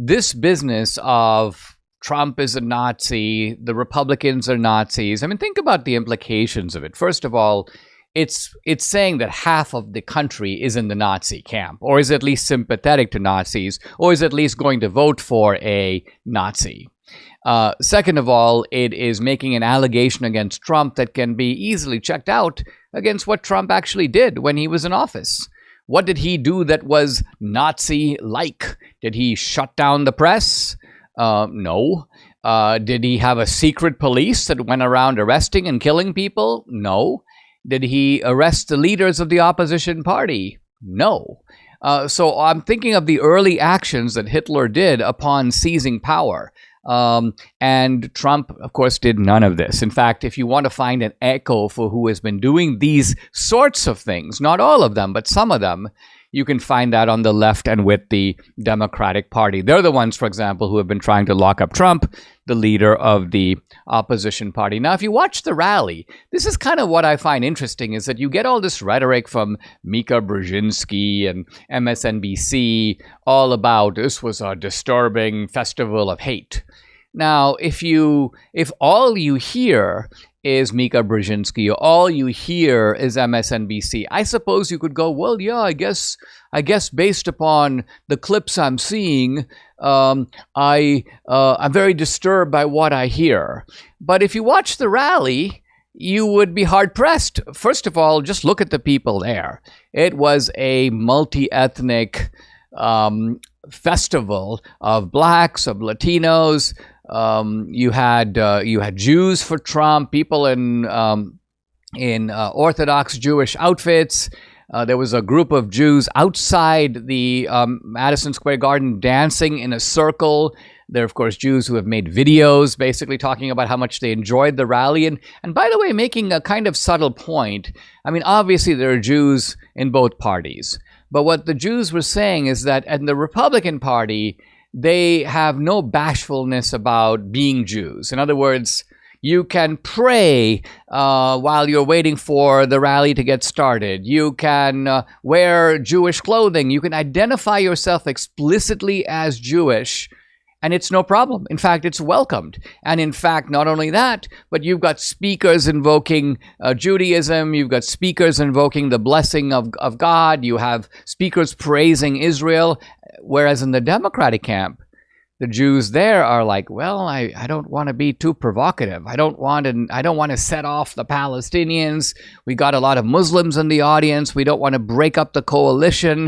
this business of Trump is a Nazi, the Republicans are Nazis. I mean, think about the implications of it. First of all, it's saying that half of the country is in the Nazi camp, or is at least sympathetic to Nazis, or is at least going to vote for a Nazi. Second of all, it is making an allegation against Trump that can be easily checked out against what Trump actually did when he was in office. What did he do that was Nazi-like? Did he shut down the press? No. Did he have a secret police that went around arresting and killing people? No. Did he arrest the leaders of the opposition party? No. So I'm thinking of the early actions that Hitler did upon seizing power. And Trump, of course, did none of this. In fact, if you want to find an echo for who has been doing these sorts of things, not all of them, but some of them, you can find that on the left and with the Democratic Party. They're the ones, for example, who have been trying to lock up Trump, the leader of the opposition party. Now, if you watch the rally, this is kind of what I find interesting, is that you get all this rhetoric from Mika Brzezinski and MSNBC all about this was a disturbing festival of hate. Now, if all you hear is Mika Brzezinski, all you hear is MSNBC, I suppose you could go, well, yeah, I guess based upon the clips I'm seeing, I'm very disturbed by what I hear. But if you watch the rally, you would be hard-pressed. First of all, just look at the people there. It was a multi-ethnic festival of blacks, of Latinos. You had Jews for Trump, people in Orthodox Jewish outfits. There was a group of Jews outside the Madison Square Garden dancing in a circle. There are, of course, Jews who have made videos basically talking about how much they enjoyed the rally. And by the way, making a kind of subtle point. I mean, obviously, there are Jews in both parties. But what the Jews were saying is that in the Republican Party, they have no bashfulness about being Jews. In other words, you can pray while you're waiting for the rally to get started. You can wear Jewish clothing. You can identify yourself explicitly as Jewish, and it's no problem. In fact, it's welcomed. And in fact, not only that, but you've got speakers invoking Judaism. You've got speakers invoking the blessing of God. You have speakers praising Israel. Whereas in the Democratic camp, the Jews there are like, well, I don't want to be too provocative. I don't want to set off the Palestinians. We got a lot of Muslims in the audience. We don't want to break up the coalition.